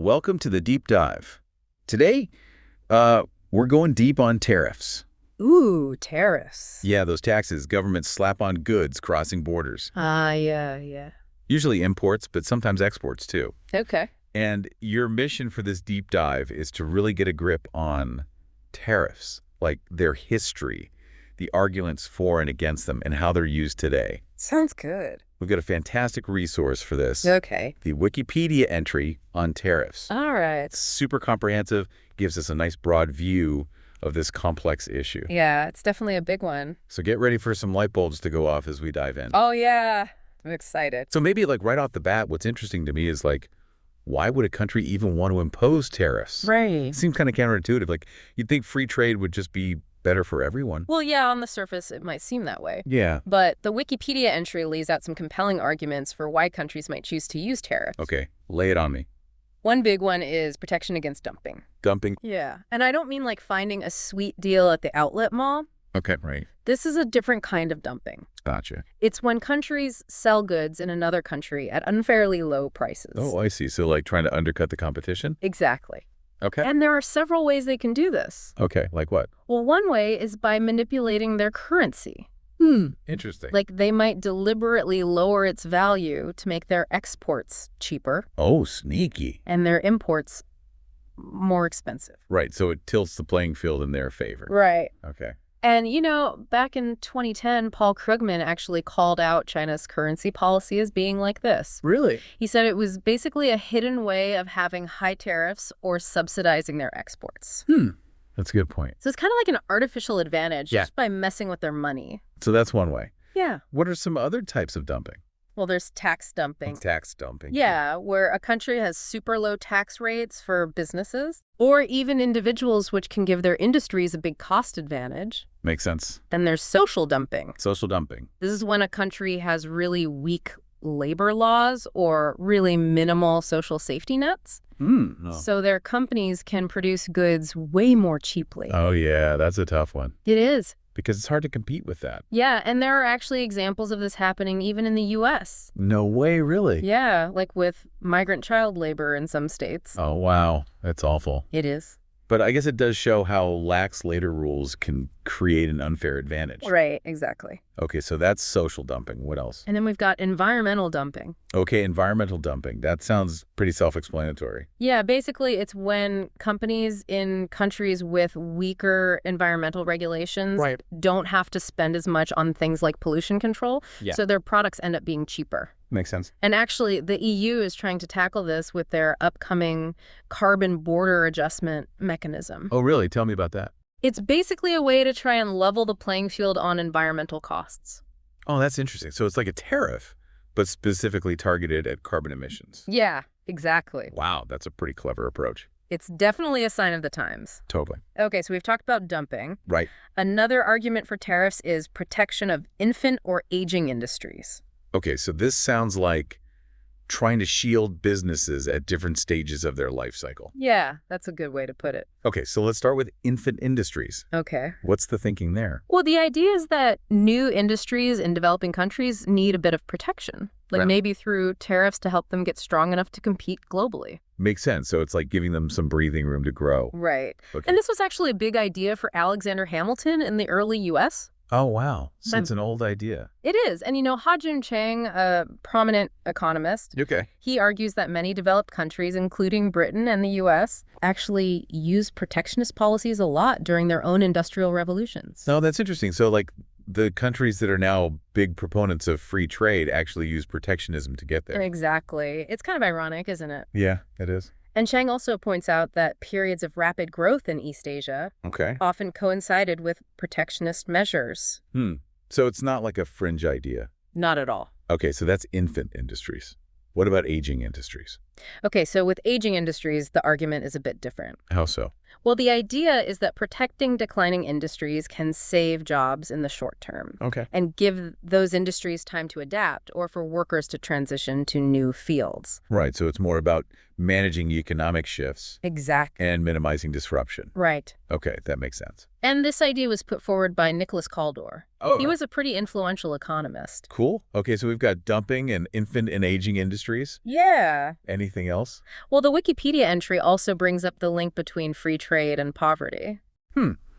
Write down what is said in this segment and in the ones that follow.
welcome to the deep dive. Today, we're going deep on tariffs. Ooh, tariffs. Yeah, those taxes governments slap on goods crossing borders. Yeah. Usually imports, but sometimes exports too. Okay. And your mission for this deep dive is to really get a grip on tariffs, like their history, the arguments for and against them, and how they're used today. Sounds good. We've got a fantastic resource for this. Okay. The Wikipedia entry on tariffs. All right. It's super comprehensive, gives us a nice broad view of this complex issue. Yeah, it's definitely a big one. So get ready for some light bulbs to go off as we dive in. Oh, yeah. I'm excited. So maybe like right off the bat, what's interesting to me is like, why would a country even want to impose tariffs? Right. It seems kind of counterintuitive. Like you'd think free trade would just be better for everyone. Well, yeah, on the surface, it might seem that way. Yeah. But the Wikipedia entry lays out some compelling arguments for why countries might choose to use tariffs. Okay, lay it on me. One big one is protection against dumping. Dumping? Yeah. And I don't mean like finding a sweet deal at the outlet mall. Okay, right. This is a different kind of dumping. Gotcha. It's when countries sell goods in another country at unfairly low prices. Oh, I see. So like trying to undercut the competition? Exactly. Okay. And there are several ways they can do this. Okay, like what? Well, one way is by manipulating their currency. Interesting. Like they might deliberately lower its value to make their exports cheaper Oh, sneaky. and their imports more expensive. Right, so it tilts the playing field in their favor. Right. Okay. And, you know, back in 2010, Paul Krugman actually called out China's currency policy as being like this. Really? He said it was basically a hidden way of having high tariffs or subsidizing their exports. That's a good point. So it's kind of like an artificial advantage Yeah. just by messing with their money. So that's one way. Yeah. What are some other types of dumping? Well, there's tax dumping. Tax dumping. Yeah, where a country has super low tax rates for businesses or even individuals, which can give their industries a big cost advantage. Makes sense. Then there's social dumping. Social dumping. This is when a country has really weak labor laws or really minimal social safety nets. No. So their companies can produce goods way more cheaply. Oh, yeah, that's a tough one. It is. Because it's hard to compete with that. Yeah, and there are actually examples of this happening even in the U.S. No way, really? Yeah, like with migrant child labor in some states. Oh, wow. That's awful. It is. But I guess it does show how lax later rules can create an unfair advantage. Right, exactly. Okay, so that's social dumping. What else? And then we've got environmental dumping. Okay, environmental dumping. That sounds pretty self-explanatory. Yeah, basically it's when companies in countries with weaker environmental regulations Right. don't have to spend as much on things like pollution control, Yeah. so their products end up being cheaper. Makes sense. And actually, the EU is trying to tackle this with their upcoming carbon border adjustment mechanism. Oh, really? Tell me about that. It's basically a way to try and level the playing field on environmental costs. Oh, that's interesting. So it's like a tariff, but specifically targeted at carbon emissions. Yeah, exactly. Wow, that's a pretty clever approach. It's definitely a sign of the times. Totally. Okay, so we've talked about dumping. Right. Another argument for tariffs is protection of infant or aging industries. Okay, so this sounds like trying to shield businesses at different stages of their life cycle. Yeah, that's a good way to put it. Okay, so let's start with infant industries. Okay. What's the thinking there? Well, the idea is that new industries in developing countries need a bit of protection, like Right. maybe through tariffs to help them get strong enough to compete globally. Makes sense. So it's like giving them some breathing room to grow. Right. Okay. And this was actually a big idea for Alexander Hamilton in the early U.S. Oh, wow. So it's an old idea. It is. And, you know, Ha-Joon Chang, a prominent economist, Okay. he argues that many developed countries, including Britain and the U.S., actually use protectionist policies a lot during their own industrial revolutions. No, that's interesting. So like the countries that are now big proponents of free trade actually use protectionism to get there. Exactly. It's kind of ironic, isn't it? Yeah, it is. And Chang also points out that periods of rapid growth in East Asia Okay. often coincided with protectionist measures. So it's not like a fringe idea. Not at all. Okay, so that's infant industries. What about aging industries? Okay, so with aging industries, the argument is a bit different. How so? Well, the idea is that protecting declining industries can save jobs in the short term Okay. and give those industries time to adapt or for workers to transition to new fields. Right, so it's more about managing economic shifts Exactly. and minimizing disruption. Right. Okay, that makes sense. And this idea was put forward by Nicholas Kaldor. Oh. He was a pretty influential economist. Cool. Okay, so we've got dumping and infant and aging industries. Yeah. Anything anything else? Well, the Wikipedia entry also brings up the link between free trade and poverty.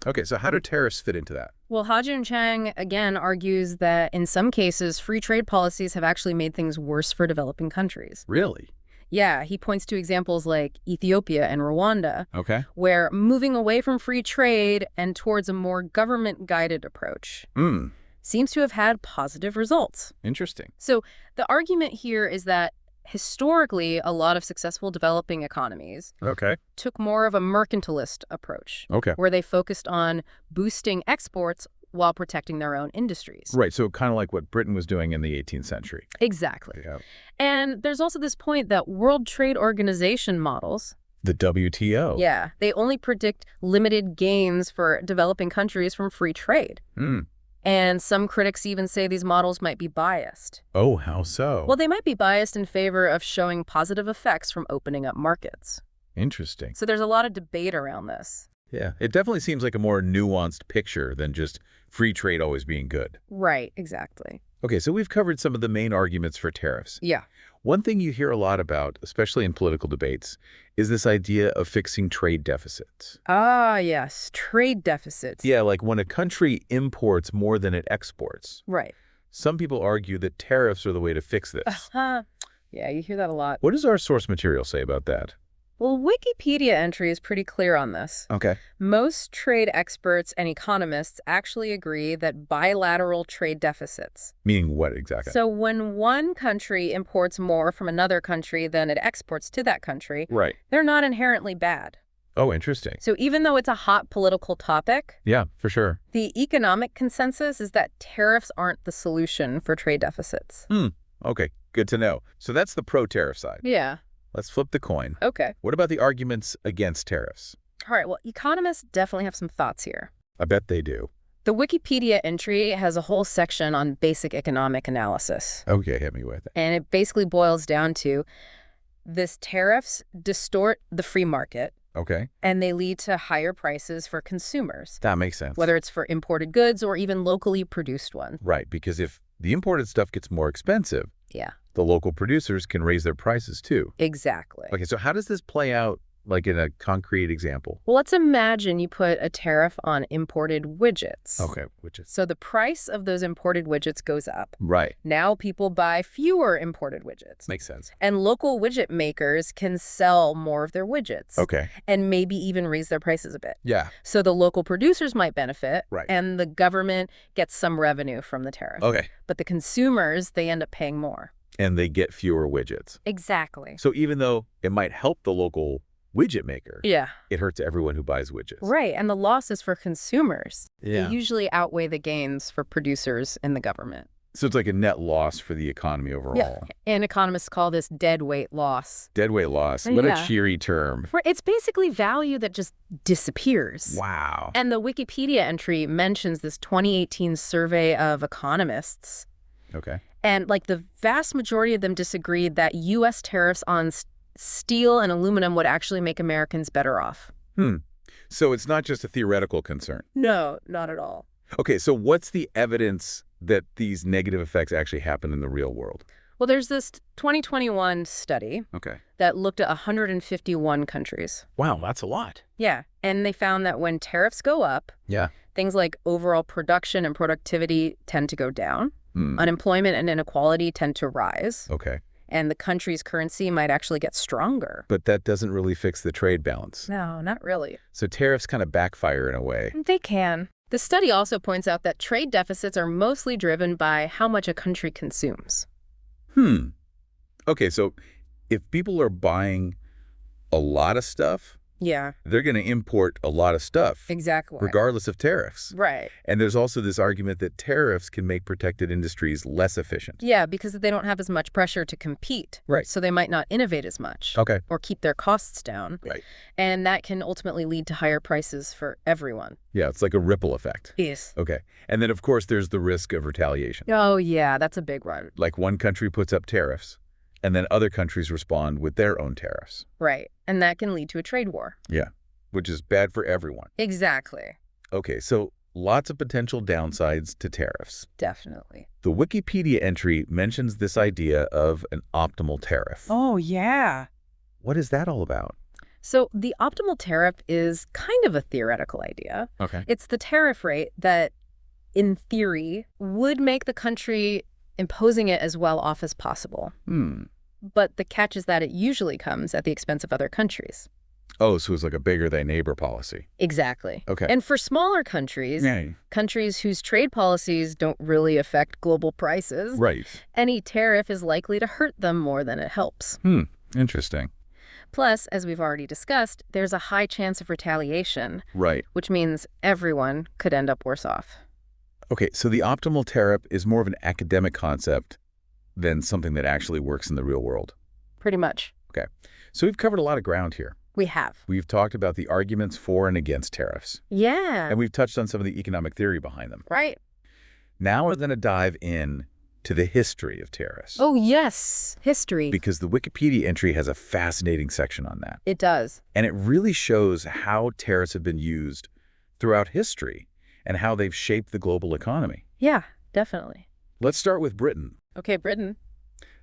Okay, so how do tariffs fit into that? Well, Ha-Joon Chang, again, argues that in some cases, free trade policies have actually made things worse for developing countries. Really? Yeah, he points to examples like Ethiopia and Rwanda, Okay. where moving away from free trade and towards a more government-guided approach seems to have had positive results. Interesting. So the argument here is that historically, a lot of successful developing economies Okay. took more of a mercantilist approach, Okay. where they focused on boosting exports while protecting their own industries. Right, so kind of like what Britain was doing in the 18th century. Exactly. Yeah. And there's also this point that World Trade Organization models, The WTO. yeah, they only predict limited gains for developing countries from free trade. And some critics even say these models might be biased. Oh, how so? Well, they might be biased in favor of showing positive effects from opening up markets. Interesting. So there's a lot of debate around this. Yeah, it definitely seems like a more nuanced picture than just free trade always being good. Right, exactly. Okay, so we've covered some of the main arguments for tariffs. Yeah. One thing you hear a lot about, especially in political debates, is this idea of fixing trade deficits. Ah, yes, trade deficits. Yeah, like when a country imports more than it exports. Right. Some people argue that tariffs are the way to fix this. Yeah, you hear that a lot. What does our source material say about that? Well, Wikipedia entry is pretty clear on this. Okay. Most trade experts and economists actually agree that bilateral trade deficits. Meaning what exactly? So when one country imports more from another country than it exports to that country, Right. they're not inherently bad. Oh, interesting. So even though it's a hot political topic, Yeah, for sure. the economic consensus is that tariffs aren't the solution for trade deficits. Okay, good to know. So that's the pro-tariff side. Yeah. Let's flip the coin. Okay. What about the arguments against tariffs? All right, well, economists definitely have some thoughts here. I bet they do. The Wikipedia entry has a whole section on basic economic analysis. Okay, hit me with it. And it basically boils down to this: tariffs distort the free market, Okay, and they lead to higher prices for consumers, that makes sense. whether it's for imported goods or even locally produced ones. Right, because if the imported stuff gets more expensive, Yeah, the local producers can raise their prices too. exactly. Okay, so how does this play out, like in a concrete example? Well, let's imagine you put a tariff on imported widgets. Okay, which is... So the price of those imported widgets goes up. Right, Now people buy fewer imported widgets. makes sense. And local widget makers can sell more of their widgets. Okay. And maybe even raise their prices a bit. Yeah. So the local producers might benefit. Right. And the government gets some revenue from the tariff. Okay. But the consumers, they end up paying more. And they get fewer widgets. Exactly. So even though it might help the local widget maker, Yeah. it hurts everyone who buys widgets. Right. And the losses for consumers, Yeah. they usually outweigh the gains for producers and the government. So it's like a net loss for the economy overall. And economists call this deadweight loss. Deadweight loss. What a Yeah. cheery term. It's basically value that just disappears. Wow. And the Wikipedia entry mentions this 2018 survey of economists. Okay. And like the vast majority of them disagreed that U.S. tariffs on steel and aluminum would actually make Americans better off. So it's not just a theoretical concern. No, not at all. Okay, so what's the evidence that these negative effects actually happen in the real world? Well, there's this 2021 study Okay. that looked at 151 countries. Wow, that's a lot. Yeah. And they found that when tariffs go up, Yeah. things like overall production and productivity tend to go down. Unemployment and inequality tend to rise. Okay. And the country's currency might actually get stronger. But that doesn't really fix the trade balance. No, not really. So tariffs kind of backfire in a way. They can. The study also points out that trade deficits are mostly driven by how much a country consumes. Okay, so if people are buying a lot of stuff, Yeah, they're going to import a lot of stuff, exactly. regardless of tariffs. Right. And there's also this argument that tariffs can make protected industries less efficient. Yeah, because they don't have as much pressure to compete. Right. So they might not innovate as much. Okay. Or keep their costs down. Right. And that can ultimately lead to higher prices for everyone. Yeah, it's like a ripple effect. Yes. Okay. And then, of course, there's the risk of retaliation. Oh, yeah, that's a big one. Like one country puts up tariffs, and then other countries respond with their own tariffs. Right. And that can lead to a trade war. Yeah, which is bad for everyone. Exactly. Okay, so lots of potential downsides to tariffs. Definitely. The Wikipedia entry mentions this idea of an optimal tariff. Oh, yeah. What is that all about? So the optimal tariff is kind of a theoretical idea. Okay. It's the tariff rate that, in theory, would make the country imposing it as well off as possible. But the catch is that it usually comes at the expense of other countries. Oh, so it's like a bigger than neighbor policy. Exactly. Okay. And for smaller countries, Yeah. countries whose trade policies don't really affect global prices, Right. any tariff is likely to hurt them more than it helps. Interesting. Plus, as we've already discussed, there's a high chance of retaliation, Right. which means everyone could end up worse off. Okay, so the optimal tariff is more of an academic concept than something that actually works in the real world. Pretty much. Okay, so we've covered a lot of ground here. We have. We've talked about the arguments for and against tariffs, Yeah. and we've touched on some of the economic theory behind them. Right. Now we're going to dive in to the history of tariffs. Oh, yes. History. Because the Wikipedia entry has a fascinating section on that. It does. And it really shows how tariffs have been used throughout history and how they've shaped the global economy. Yeah, definitely. Let's start with Britain. Okay, Britain.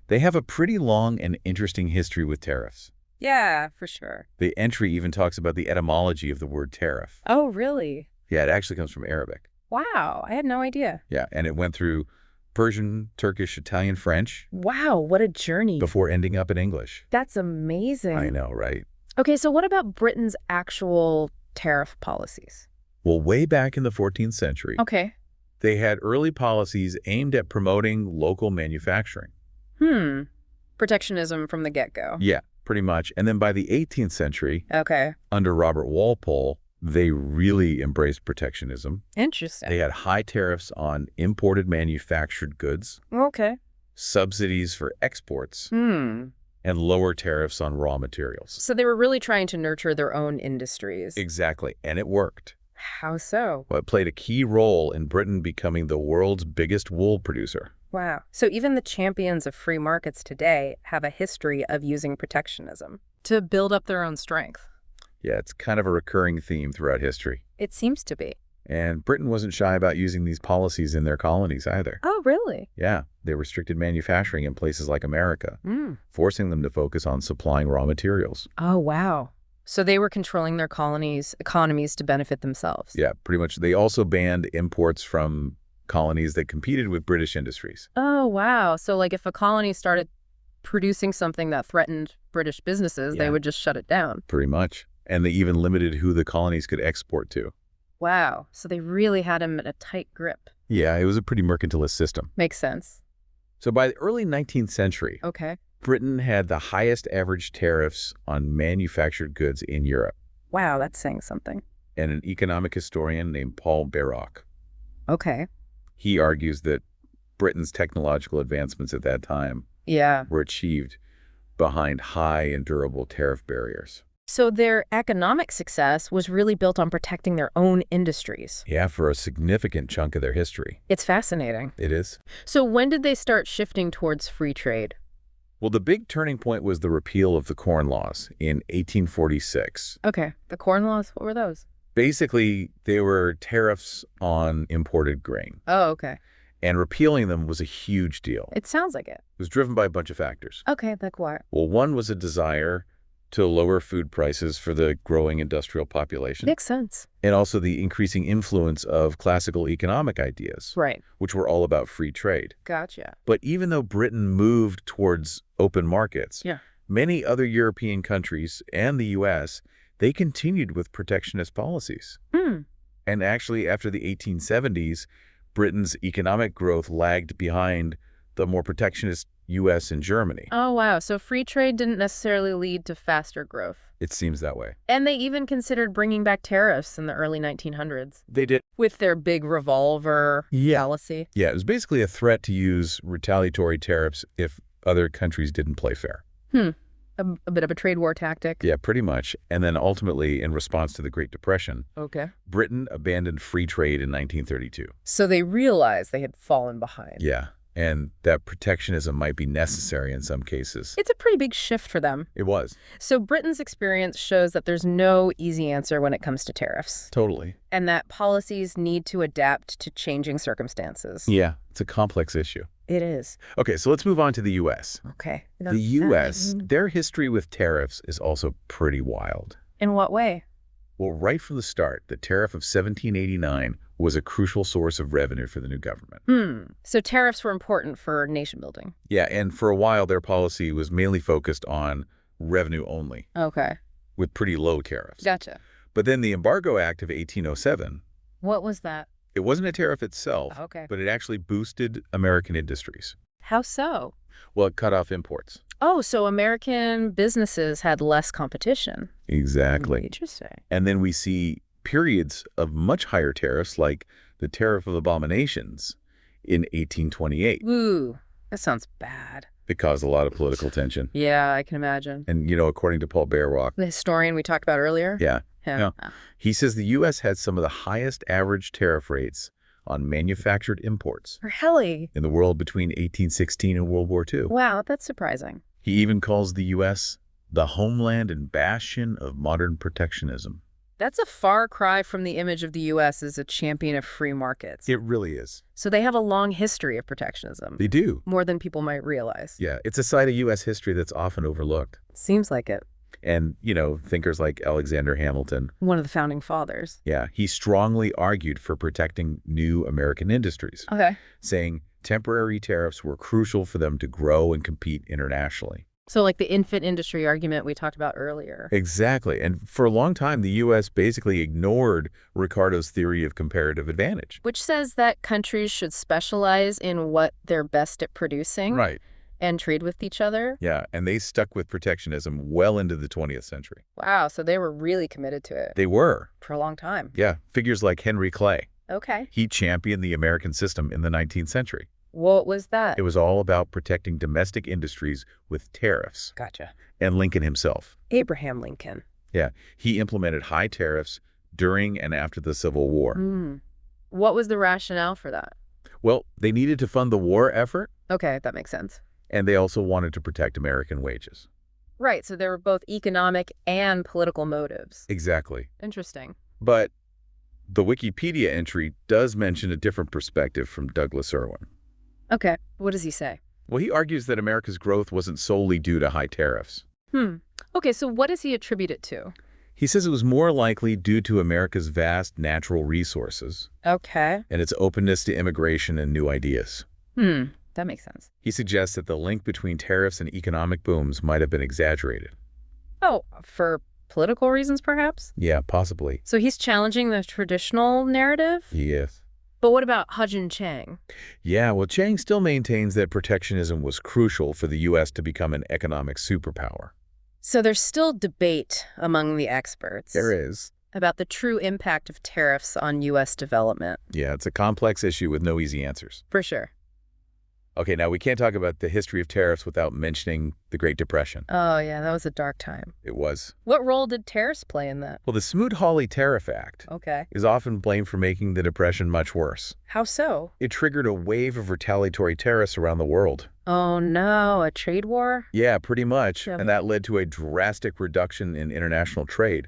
They have a pretty long and interesting history with tariffs. Yeah, for sure. The entry even talks about the etymology of the word tariff. Oh, really? Yeah, it actually comes from Arabic. Wow, I had no idea. Yeah, and it went through Persian, Turkish, Italian, French Wow, what a journey. before ending up in English. That's amazing. I know, right? Okay, so what about Britain's actual tariff policies? Well, way back in the 14th century, Okay. they had early policies aimed at promoting local manufacturing. Protectionism from the get-go. Yeah, pretty much. And then by the 18th century, Okay. under Robert Walpole, they really embraced protectionism. Interesting. They had high tariffs on imported manufactured goods, Okay. subsidies for exports, and lower tariffs on raw materials. So they were really trying to nurture their own industries. Exactly, and it worked. How so? Well, it played a key role in Britain becoming the world's biggest wool producer. Wow. So even the champions of free markets today have a history of using protectionism to build up their own strength. Yeah, it's kind of a recurring theme throughout history. It seems to be. And Britain wasn't shy about using these policies in their colonies either. Oh, really? Yeah, they restricted manufacturing in places like America, forcing them to focus on supplying raw materials. Oh, wow. So they were controlling their economies to benefit themselves. Yeah, pretty much. They also banned imports from colonies that competed with British industries. Oh, wow. So like if a colony started producing something that threatened British businesses, they would just shut it down. Pretty much. And they even limited who the colonies could export to. Wow. So they really had him in a tight grip. Yeah, it was a pretty mercantilist system. Makes sense. So by the early 19th century, Okay. Britain had the highest average tariffs on manufactured goods in Europe. Wow, that's saying something. And an economic historian named Paul Barock, Okay. he argues that Britain's technological advancements at that time Yeah. were achieved behind high and durable tariff barriers. So their economic success was really built on protecting their own industries. Yeah, for a significant chunk of their history. It's fascinating. It is. So when did they start shifting towards free trade? Well, the big turning point was the repeal of the Corn Laws in 1846. Okay. The Corn Laws, what were those? Basically, they were tariffs on imported grain, Oh, okay. and repealing them was a huge deal. It sounds like it. It was driven by a bunch of factors. Okay, like what? Well, one was a desire to lower food prices for the growing industrial population, Makes sense. and also the increasing influence of classical economic ideas, Right. which were all about free trade. Gotcha. But even though Britain moved towards open markets, Yeah. many other European countries and the U.S., they continued with protectionist policies. And actually, after the 1870s, Britain's economic growth lagged behind the more protectionist U.S. and Germany. Oh, wow. So free trade didn't necessarily lead to faster growth. It seems that way. And they even considered bringing back tariffs in the early 1900s. They did. With their big revolver policy. Yeah, it was basically a threat to use retaliatory tariffs if other countries didn't play fair. A bit of a trade war tactic. Yeah, pretty much. And then ultimately, in response to the Great Depression, Okay. Britain abandoned free trade in 1932. So they realized they had fallen behind. Yeah, and that protectionism might be necessary in some cases. It's a pretty big shift for them. It was. So Britain's experience shows that there's no easy answer when it comes to tariffs, Totally. and that policies need to adapt to changing circumstances. Yeah, it's a complex issue. It is. Okay, so let's move on to the U.S. Okay. The U.S., their history with tariffs is also pretty wild. In what way? Well, right from the start, the tariff of 1789 was a crucial source of revenue for the new government. So tariffs were important for nation building. Yeah, and for a while, their policy was mainly focused on revenue only, Okay. with pretty low tariffs. Gotcha. But then the Embargo Act of 1807, What was that? it wasn't a tariff itself, Okay. but it actually boosted American industries. How so? Well, it cut off imports. Oh, so American businesses had less competition. Exactly. Interesting. And then we see periods of much higher tariffs, like the Tariff of Abominations in 1828. Ooh, that sounds bad. It caused a lot of political tension. Yeah, I can imagine. And, according to Paul Bayrock, The historian we talked about earlier? yeah, Yeah. he says the U.S. had some of the highest average tariff rates on manufactured imports Really? in the world between 1816 and World War II. Wow, that's surprising. He even calls the U.S. the homeland and bastion of modern protectionism. That's a far cry from the image of the U.S. as a champion of free markets. It really is. So they have a long history of protectionism. They do. More than people might realize. Yeah, it's a side of U.S. history that's often overlooked. Seems like it. And, thinkers like Alexander Hamilton, One of the founding fathers. yeah, he strongly argued for protecting new American industries, Okay. saying temporary tariffs were crucial for them to grow and compete internationally. So like the infant industry argument we talked about earlier. Exactly. And for a long time, the U.S. basically ignored Ricardo's theory of comparative advantage. Which says that countries should specialize in what they're best at producing. Right. And trade with each other. Yeah, and they stuck with protectionism well into the 20th century. Wow, so they were really committed to it. They were. For a long time. Yeah, figures like Henry Clay. Okay. He championed the American system in the 19th century. What was that? It was all about protecting domestic industries with tariffs. Gotcha. And Lincoln himself. Abraham Lincoln. Yeah, he implemented high tariffs during and after the Civil War. What was the rationale for that? Well, they needed to fund the war effort, Okay, that makes sense. and they also wanted to protect American wages. Right, so there were both economic and political motives. Exactly. Interesting. But the Wikipedia entry does mention a different perspective from Douglas Irwin. Okay, what does he say? Well, he argues that America's growth wasn't solely due to high tariffs. Okay, so what does he attribute it to? He says it was more likely due to America's vast natural resources Okay. and its openness to immigration and new ideas. That makes sense. He suggests that the link between tariffs and economic booms might have been exaggerated. Oh, for political reasons, perhaps? Yeah, possibly. So he's challenging the traditional narrative? He is. But what about Hajun Chang? Yeah, well, Chang still maintains that protectionism was crucial for the U.S. to become an economic superpower. So there's still debate among the experts. There is. About the true impact of tariffs on U.S. development. Yeah, it's a complex issue with no easy answers. For sure. Okay, now we can't talk about the history of tariffs without mentioning the Great Depression. Oh, yeah, that was a dark time. It was. What role did tariffs play in that? Well, the Smoot-Hawley Tariff Act Okay. is often blamed for making the Depression much worse. How so? It triggered a wave of retaliatory tariffs around the world. Oh, no, a trade war? Yeah, pretty much. Yeah. And that led to a drastic reduction in international trade.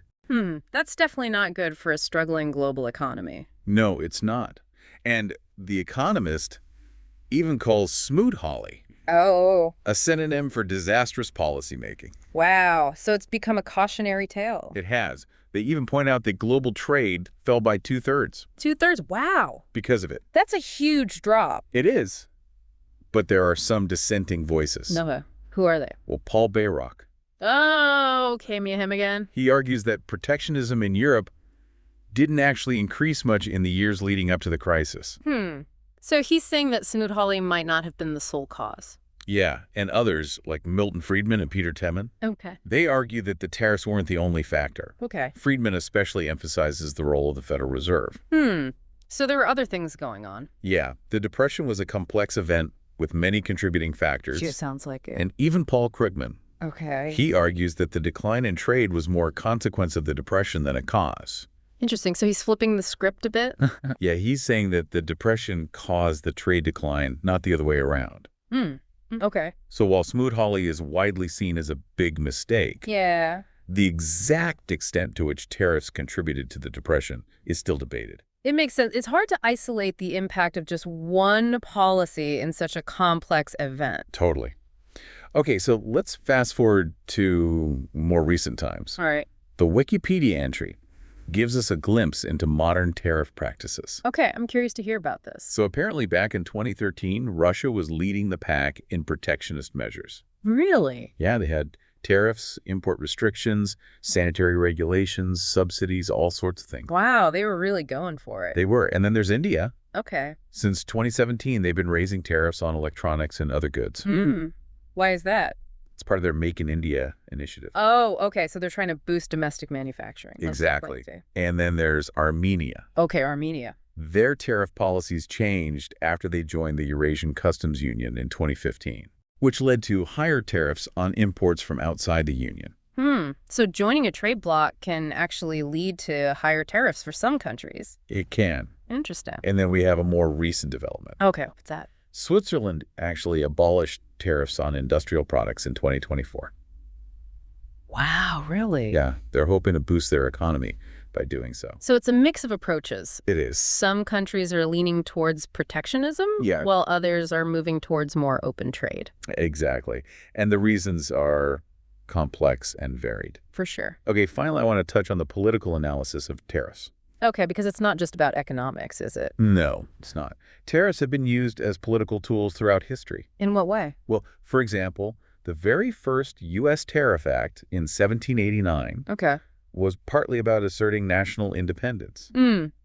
That's definitely not good for a struggling global economy. No, it's not. And The Economist even calls Smoot-Hawley Oh. a synonym for disastrous policymaking. Wow. So it's become a cautionary tale. It has. They even point out that global trade fell by 2/3 2/3? Wow. because of it. That's a huge drop. It is. But there are some dissenting voices. No. Who are they? Well, Paul Bayrock. Oh, okay, me and him again. He argues that protectionism in Europe didn't actually increase much in the years leading up to the crisis. So he's saying that Smoot-Hawley might not have been the sole cause. Yeah, and others, like Milton Friedman and Peter Temin, Okay. they argue that the tariffs weren't the only factor. Okay. Friedman especially emphasizes the role of the Federal Reserve. So there were other things going on. Yeah, the Depression was a complex event with many contributing factors. Sure, sounds like it. And even Paul Krugman, Okay. he argues that the decline in trade was more a consequence of the Depression than a cause. Interesting. So he's flipping the script a bit? Yeah, he's saying that the Depression caused the trade decline, not the other way around. Okay. So while Smoot-Hawley is widely seen as a big mistake, Yeah. the exact extent to which tariffs contributed to the Depression is still debated. It makes sense. It's hard to isolate the impact of just one policy in such a complex event. Totally. Okay, so let's fast forward to more recent times. All right. The Wikipedia entry gives us a glimpse into modern tariff practices. Okay, I'm curious to hear about this. So apparently back in 2013, Russia was leading the pack in protectionist measures. Really? Yeah, they had tariffs, import restrictions, sanitary regulations, subsidies, all sorts of things. Wow, they were really going for it. They were. And then there's India. Okay. Since 2017, they've been raising tariffs on electronics and other goods. Why is that? It's part of their Make in India initiative. Oh, okay. So they're trying to boost domestic manufacturing. Exactly. And then there's Armenia. Okay, Armenia. Their tariff policies changed after they joined the Eurasian Customs Union in 2015, which led to higher tariffs on imports from outside the union. So joining a trade bloc can actually lead to higher tariffs for some countries. It can. Interesting. And then we have a more recent development. Okay, what's that? Switzerland actually abolished tariffs on industrial products in 2024. Wow, really? Yeah, they're hoping to boost their economy by doing so. So it's a mix of approaches. It is. Some countries are leaning towards protectionism, while others are moving towards more open trade. Exactly. And the reasons are complex and varied. For sure. Okay, finally, I want to touch on the political analysis of tariffs. Okay, because it's not just about economics, is it? No, it's not. Tariffs have been used as political tools throughout history. In what way? Well, for example, the very first U.S. Tariff Act in 1789 was partly about asserting national independence.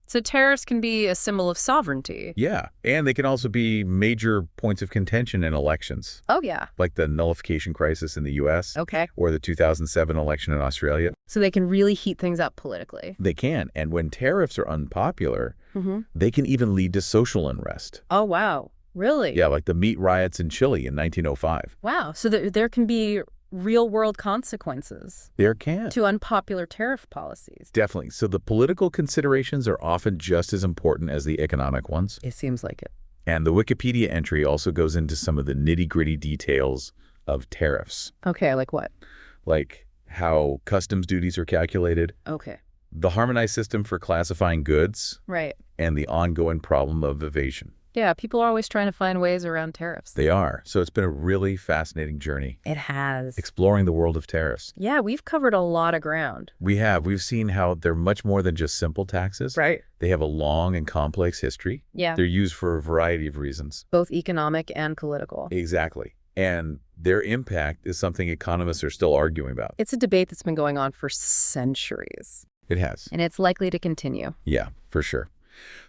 So tariffs can be a symbol of sovereignty. Yeah, and they can also be major points of contention in elections. Oh, yeah. Like the nullification crisis in the U.S. Okay. Or the 2007 election in Australia. So they can really heat things up politically. They can, and when tariffs are unpopular, they can even lead to social unrest. Oh, wow. Really? Yeah, like the meat riots in Chile in 1905. Wow, so there can be real-world consequences. There can. To unpopular tariff policies. Definitely. So the political considerations are often just as important as the economic ones. It seems like it. And the Wikipedia entry also goes into some of the nitty-gritty details of tariffs. Okay, like what? Like how customs duties are calculated. Okay. The harmonized system for classifying goods. Right. And the ongoing problem of evasion. Yeah, people are always trying to find ways around tariffs. They are. So it's been a really fascinating journey. It has. Exploring the world of tariffs. Yeah, we've covered a lot of ground. We have. We've seen how they're much more than just simple taxes. Right. They have a long and complex history. Yeah. They're used for a variety of reasons. Both economic and political. Exactly. And their impact is something economists are still arguing about. It's a debate that's been going on for centuries. It has. And it's likely to continue. Yeah, for sure.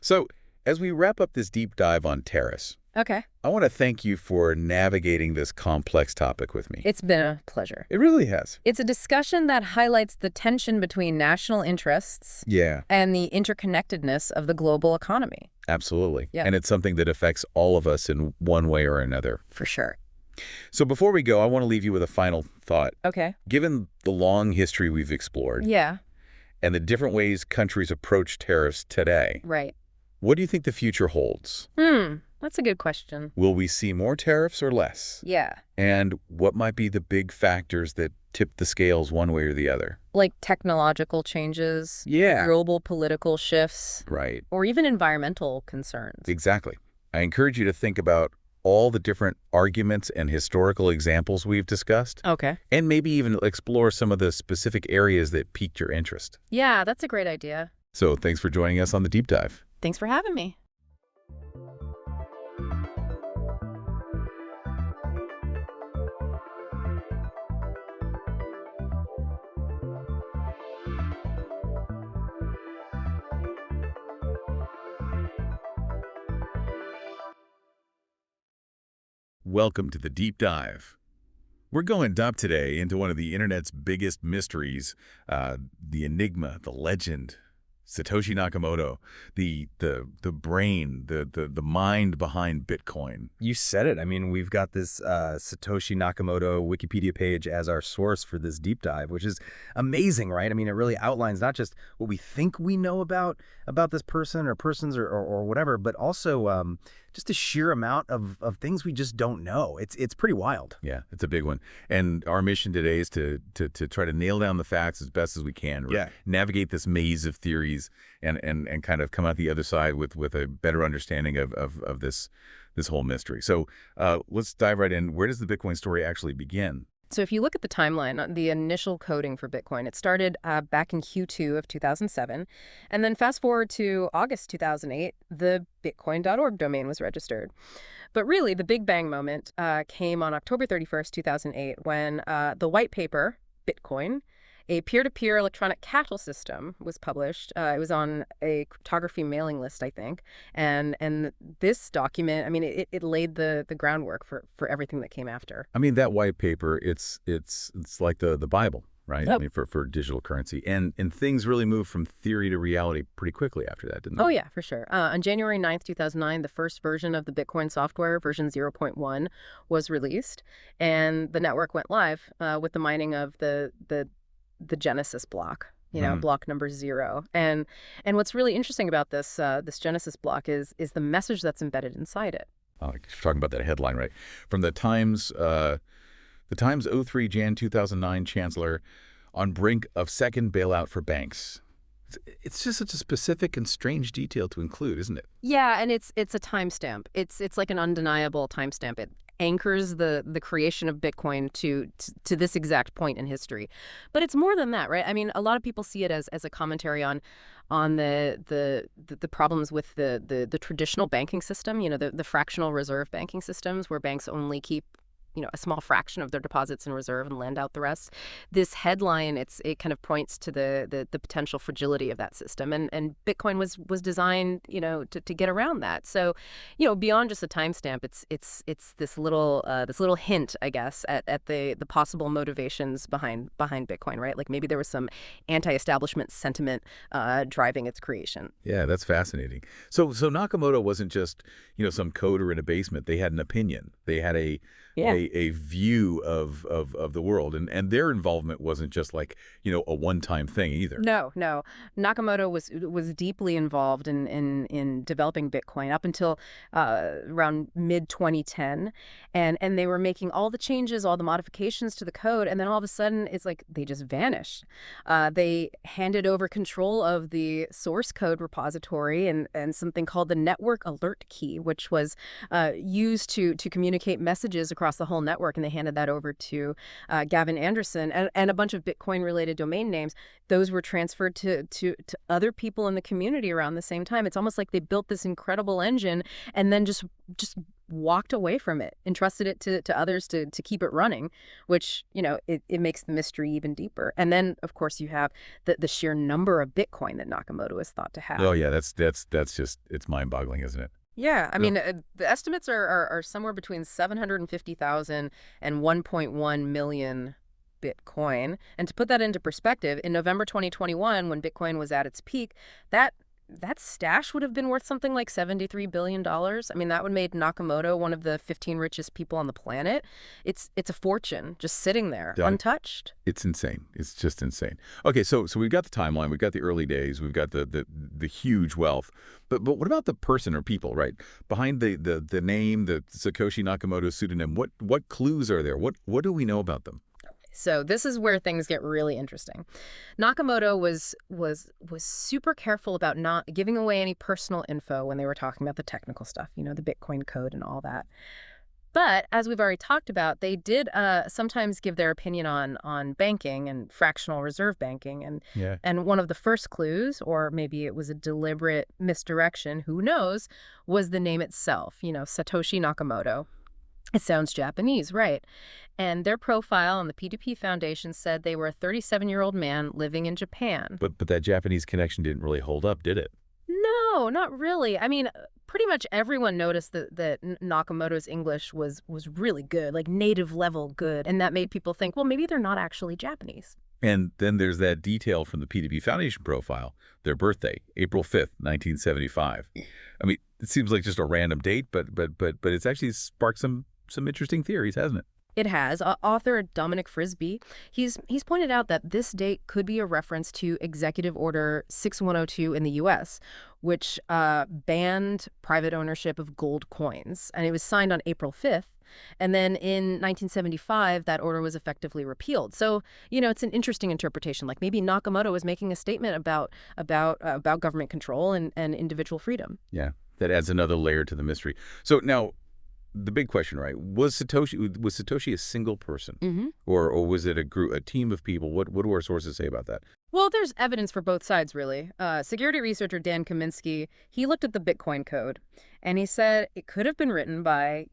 So, as we wrap up this deep dive on tariffs, I want to thank you for navigating this complex topic with me. It's been a pleasure. It really has. It's a discussion that highlights the tension between national interests and the interconnectedness of the global economy. Absolutely. Yeah. And it's something that affects all of us in one way or another. For sure. So before we go, I want to leave you with a final thought. Okay. Given the long history we've explored and the different ways countries approach tariffs today, what do you think the future holds? That's a good question. Will we see more tariffs or less? Yeah. And what might be the big factors that tip the scales one way or the other? Like technological changes, global political shifts, or even environmental concerns. Exactly. I encourage you to think about all the different arguments and historical examples we've discussed. Okay. And maybe even explore some of the specific areas that piqued your interest. Yeah, that's a great idea. So thanks for joining us on the Deep Dive. Thanks for having me. Welcome to the Deep Dive. We're going deep today into one of the internet's biggest mysteries, the enigma, the legend, Satoshi Nakamoto, the brain, the mind behind Bitcoin. You said it. I mean, we've got this Satoshi Nakamoto Wikipedia page as our source for this deep dive, which is amazing, right? I mean, it really outlines not just what we think we know about this person or persons or whatever, but also just the sheer amount of things we just don't know. It's pretty wild. Yeah, it's a big one. And our mission today is to try to nail down the facts as best as we can. Yeah. Navigate this maze of theories and kind of come out the other side with a better understanding of this whole mystery. So let's dive right in. Where does the Bitcoin story actually begin? So if you look at the timeline, the initial coding for Bitcoin, it started back in Q2 of 2007. And then fast forward to August 2008, the bitcoin.org domain was registered. But really, the big bang moment came on October 31st, 2008, when the white paper, Bitcoin, a peer-to-peer electronic cash system, was published. It was on a cryptography mailing list, I think. And this document, I mean, it laid the groundwork for everything that came after. I mean, that white paper, it's like the Bible, right? Oh. I mean, for digital currency. And things really moved from theory to reality pretty quickly after that, didn't they? Oh, yeah, for sure. On January 9th, 2009, the first version of the Bitcoin software, version 0.1, was released. And the network went live with the mining of the Genesis block, block number 0. And what's really interesting about this Genesis block is the message that's embedded inside it. Oh, you're talking about that headline, right? From the Times 03 Jan 2009 Chancellor on brink of second bailout for banks. It's just such a specific and strange detail to include, isn't it? Yeah, and it's a timestamp. It's like an undeniable timestamp. It anchors the creation of Bitcoin to this exact point in history. But it's more than that, right? I mean, a lot of people see it as a commentary on the problems with the traditional banking system, the fractional reserve banking systems where banks only keep a small fraction of their deposits in reserve and lend out the rest. This headline, it kind of points to the potential fragility of that system. And Bitcoin was designed, to get around that. So, beyond just a timestamp, it's this little hint, I guess, at the possible motivations behind Bitcoin, right? Like maybe there was some anti-establishment sentiment driving its creation. Yeah, that's fascinating. So Nakamoto wasn't just, some coder in a basement. They had an opinion. They had a view of the world, and their involvement wasn't just like a one-time thing either. No. Nakamoto was deeply involved in developing Bitcoin up until around mid 2010, and they were making all the changes, all the modifications to the code, and then all of a sudden it's like they just vanished. They handed over control of the source code repository and something called the network alert key, which was used to communicate messages across the whole network, and they handed that over to Gavin Anderson and a bunch of Bitcoin-related domain names. Those were transferred to other people in the community around the same time. It's almost like they built this incredible engine and then just walked away from it, entrusted it to others to keep it running, which, it makes the mystery even deeper. And then, of course, you have the sheer number of Bitcoin that Nakamoto is thought to have. Oh, yeah, that's just, it's mind-boggling, isn't it? Yeah, I mean, the estimates are somewhere between 750,000 and 1.1 million Bitcoin. And to put that into perspective, in November 2021, when Bitcoin was at its peak, that stash would have been worth something like $73 billion. I mean, that would make Nakamoto one of the 15 richest people on the planet. It's a fortune just sitting there, untouched. It's insane. It's just insane. Okay, so we've got the timeline, we've got the early days, we've got the huge wealth. But what about the person or people, right? Behind the name, the Satoshi Nakamoto pseudonym, what clues are there? What do we know about them? So this is where things get really interesting. Nakamoto was super careful about not giving away any personal info when they were talking about the technical stuff, the Bitcoin code and all that. But as we've already talked about, they did sometimes give their opinion on banking and fractional reserve banking. And one of the first clues, or maybe it was a deliberate misdirection, who knows, was the name itself, Satoshi Nakamoto. It sounds Japanese, right? And their profile on the P2P Foundation said they were a 37-year-old man living in Japan. But that Japanese connection didn't really hold up, did it? No, not really. I mean, pretty much everyone noticed that Nakamoto's English was really good, like native level good. And that made people think, well, maybe they're not actually Japanese. And then there's that detail from the P2P Foundation profile, their birthday, April 5th, 1975. I mean, it seems like just a random date, but it's actually sparked some interesting theories, hasn't it? It has. Author Dominic Frisby, he's pointed out that this date could be a reference to Executive Order 6102 in the U.S., which banned private ownership of gold coins. And it was signed on April 5th. And then in 1975, that order was effectively repealed. So, it's an interesting interpretation. Like maybe Nakamoto was making a statement about government control and individual freedom. Yeah, that adds another layer to the mystery. So now, the big question, right? Was Satoshi a single person, or was it a team of people? What do our sources say about that? Well, there's evidence for both sides, really. Security researcher Dan Kaminsky, he looked at the Bitcoin code, and he said it could have been written by,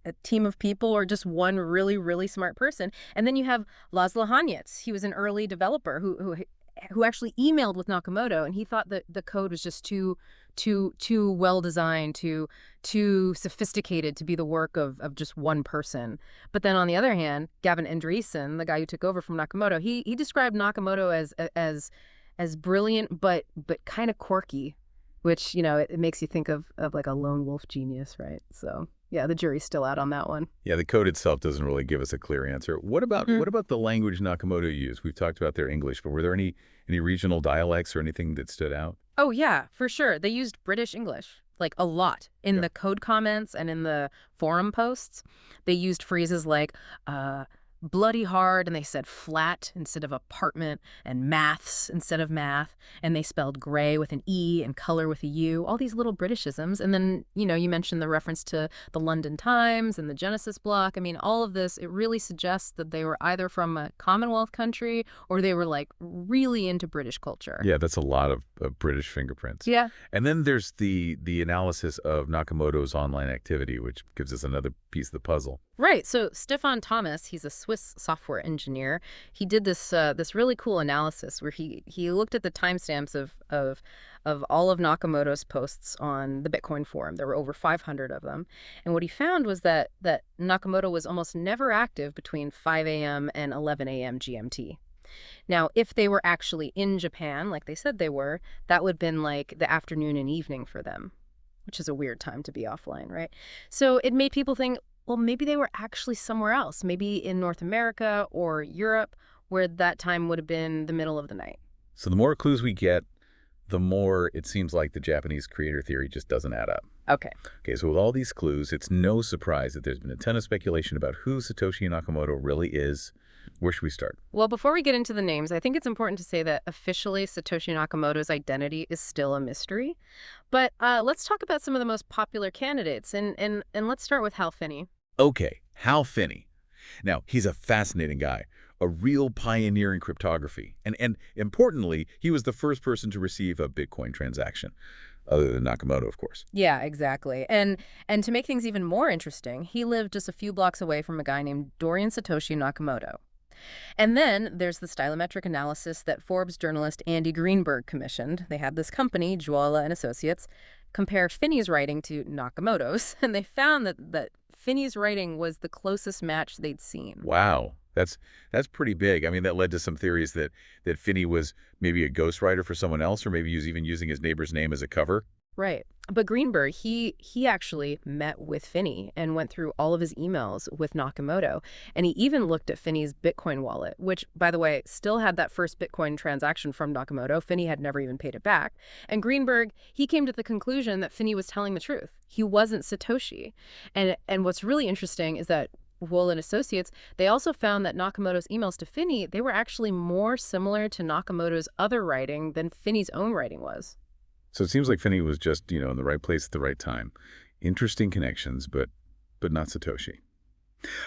a team of people or just one really, really smart person. And then you have Laszlo Hanyecz. He was an early developer who actually emailed with Nakamoto, and he thought that the code was just too well designed, too sophisticated to be the work of just one person. But then on the other hand, Gavin Andreessen, the guy who took over from Nakamoto, he described Nakamoto as brilliant but kind of quirky, which it makes you think of like a lone wolf genius, right? So yeah, the jury's still out on that one. Yeah, the code itself doesn't really give us a clear answer. What about the language Nakamoto used? We've talked about their English, but were there any regional dialects or anything that stood out? Oh, yeah, for sure. They used British English, like a lot. In the code comments and in the forum posts, they used phrases like bloody hard, and they said flat instead of apartment, and maths instead of math, and they spelled gray with an E and color with a U, all these little Britishisms. And then, you mentioned the reference to the London Times and the Genesis block. I mean, all of this, it really suggests that they were either from a Commonwealth country or they were like really into British culture. Yeah, that's a lot of British fingerprints. Yeah. And then there's the analysis of Nakamoto's online activity, which gives us another piece of the puzzle. Right. So Stefan Thomas, he's a Swiss software engineer. He did this really cool analysis where he looked at the timestamps of all of Nakamoto's posts on the Bitcoin forum. There were over 500 of them. And what he found was that Nakamoto was almost never active between 5 a.m. and 11 a.m. GMT. Now, if they were actually in Japan, like they said they were, that would have been like the afternoon and evening for them, which is a weird time to be offline, right? So it made people think, well, maybe they were actually somewhere else, maybe in North America or Europe, where that time would have been the middle of the night. So the more clues we get, the more it seems like the Japanese creator theory just doesn't add up. Okay, so with all these clues, it's no surprise that there's been a ton of speculation about who Satoshi Nakamoto really is. Where should we start? Well, before we get into the names, I think it's important to say that officially Satoshi Nakamoto's identity is still a mystery. But let's talk about some of the most popular candidates, and let's start with Hal Finney. Okay, Hal Finney. Now, he's a fascinating guy, a real pioneer in cryptography. And importantly, he was the first person to receive a Bitcoin transaction, other than Nakamoto, of course. Yeah, exactly. And to make things even more interesting, he lived just a few blocks away from a guy named Dorian Satoshi Nakamoto. And then there's the stylometric analysis that Forbes journalist Andy Greenberg commissioned. They had this company, Juala and Associates, compare Finney's writing to Nakamoto's, and they found that Finney's writing was the closest match they'd seen. Wow. That's pretty big. I mean, that led to some theories that Finney was maybe a ghostwriter for someone else, or maybe he was even using his neighbor's name as a cover. Right. But Greenberg, he actually met with Finney and went through all of his emails with Nakamoto. And he even looked at Finney's Bitcoin wallet, which, by the way, still had that first Bitcoin transaction from Nakamoto. Finney had never even paid it back. And Greenberg, he came to the conclusion that Finney was telling the truth. He wasn't Satoshi. And what's really interesting is that Wool and Associates, they also found that Nakamoto's emails to Finney, they were actually more similar to Nakamoto's other writing than Finney's own writing was. So it seems like Finney was just, in the right place at the right time. Interesting connections, but not Satoshi.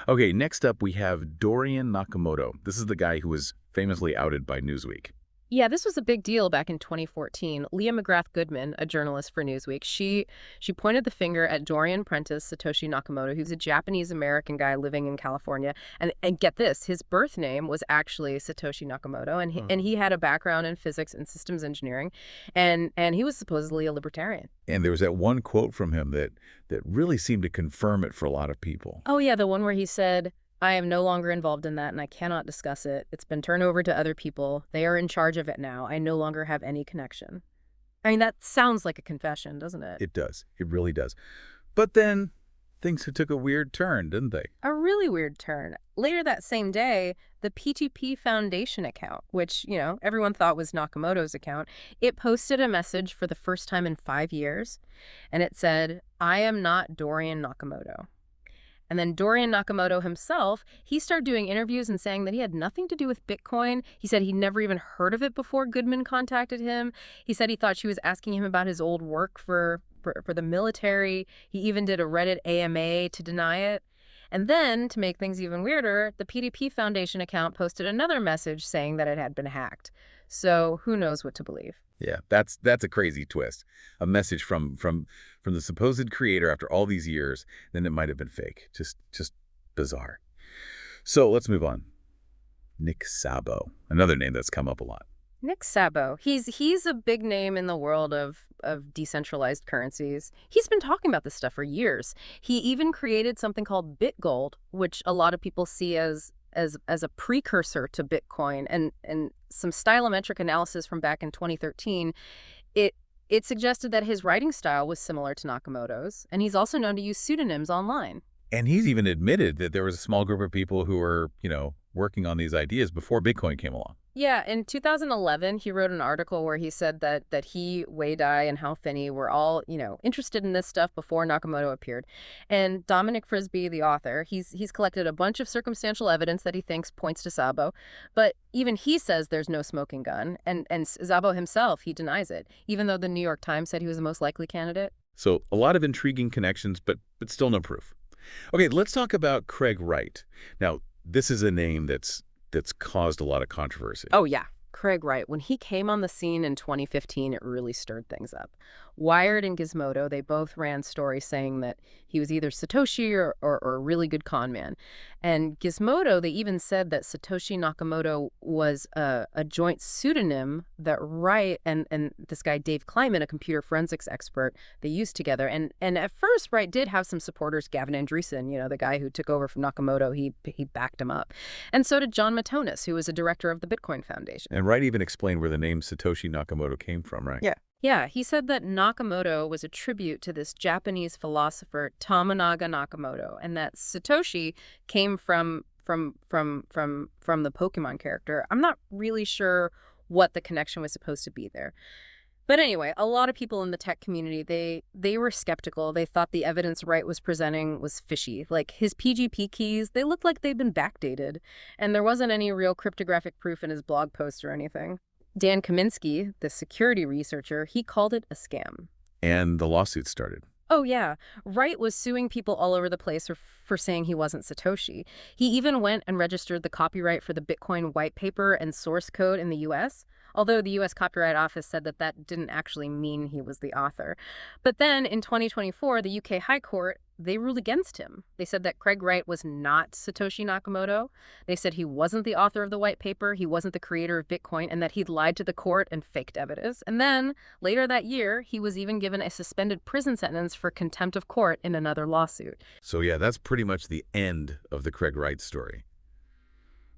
Okay, next up we have Dorian Nakamoto. This is the guy who was famously outed by Newsweek. Yeah, this was a big deal back in 2014. Leah McGrath Goodman, a journalist for Newsweek, she pointed the finger at Dorian Prentice Satoshi Nakamoto, who's a Japanese-American guy living in California. And get this, his birth name was actually Satoshi Nakamoto, and he had a background in physics and systems engineering, and he was supposedly a libertarian. And there was that one quote from him that really seemed to confirm it for a lot of people. Oh, yeah, the one where he said, "I am no longer involved in that, and I cannot discuss it. It's been turned over to other people. They are in charge of it now. I no longer have any connection." I mean, that sounds like a confession, doesn't it? It does. It really does. But then things took a weird turn, didn't they? A really weird turn. Later that same day, the P2P Foundation account, which, everyone thought was Nakamoto's account, it posted a message for the first time in 5 years, and it said, "I am not Dorian Nakamoto." And then Dorian Nakamoto himself, he started doing interviews and saying that he had nothing to do with Bitcoin. He said he'd never even heard of it before Goodman contacted him. He said he thought she was asking him about his old work for the military. He even did a Reddit AMA to deny it. And then, to make things even weirder, the PDP Foundation account posted another message saying that it had been hacked. So who knows what to believe? Yeah, that's a crazy twist. A message from the supposed creator after all these years, then it might have been fake. Just bizarre. So let's move on. Nick Szabo, another name that's come up a lot. Nick Szabo. He's a big name in the world of decentralized currencies. He's been talking about this stuff for years. He even created something called BitGold, which a lot of people see as a precursor to Bitcoin, and some stylometric analysis from back in 2013, it suggested that his writing style was similar to Nakamoto's, and he's also known to use pseudonyms online. And he's even admitted that there was a small group of people who were, working on these ideas before Bitcoin came along. Yeah, in 2011, he wrote an article where he said that he, Wei Dai, and Hal Finney were all, interested in this stuff before Nakamoto appeared. And Dominic Frisby, the author, he's collected a bunch of circumstantial evidence that he thinks points to Szabo, but even he says there's no smoking gun, and Szabo himself, he denies it, even though the New York Times said he was the most likely candidate. So a lot of intriguing connections, but still no proof. Okay, let's talk about Craig Wright. Now, this is a name that's caused a lot of controversy. Oh, yeah. Craig Wright. When he came on the scene in 2015, it really stirred things up. Wired and Gizmodo, they both ran stories saying that he was either Satoshi or a really good con man. And Gizmodo, they even said that Satoshi Nakamoto was a joint pseudonym that Wright and this guy Dave Kleiman, a computer forensics expert, they used together. And at first, Wright did have some supporters. Gavin Andreessen, the guy who took over from Nakamoto, he backed him up. And so did John Matonis, who was a director of the Bitcoin Foundation. And Wright even explained where the name Satoshi Nakamoto came from, right? Yeah. Yeah, he said that Nakamoto was a tribute to this Japanese philosopher Tominaga Nakamoto, and that Satoshi came from the Pokemon character. I'm not really sure what the connection was supposed to be there. But anyway, a lot of people in the tech community, they were skeptical. They thought the evidence Wright was presenting was fishy. Like his PGP keys, they looked like they'd been backdated, and there wasn't any real cryptographic proof in his blog post or anything. Dan Kaminsky, the security researcher, he called it a scam. And the lawsuit started. Oh, yeah. Wright was suing people all over the place for saying he wasn't Satoshi. He even went and registered the copyright for the Bitcoin white paper and source code in the U.S., although the U.S. Copyright Office said that didn't actually mean he was the author. But then in 2024, the UK High Court, they ruled against him. They said that Craig Wright was not Satoshi Nakamoto. They said he wasn't the author of the white paper, he wasn't the creator of Bitcoin, and that he'd lied to the court and faked evidence. And then, later that year, he was even given a suspended prison sentence for contempt of court in another lawsuit. So yeah, that's pretty much the end of the Craig Wright story.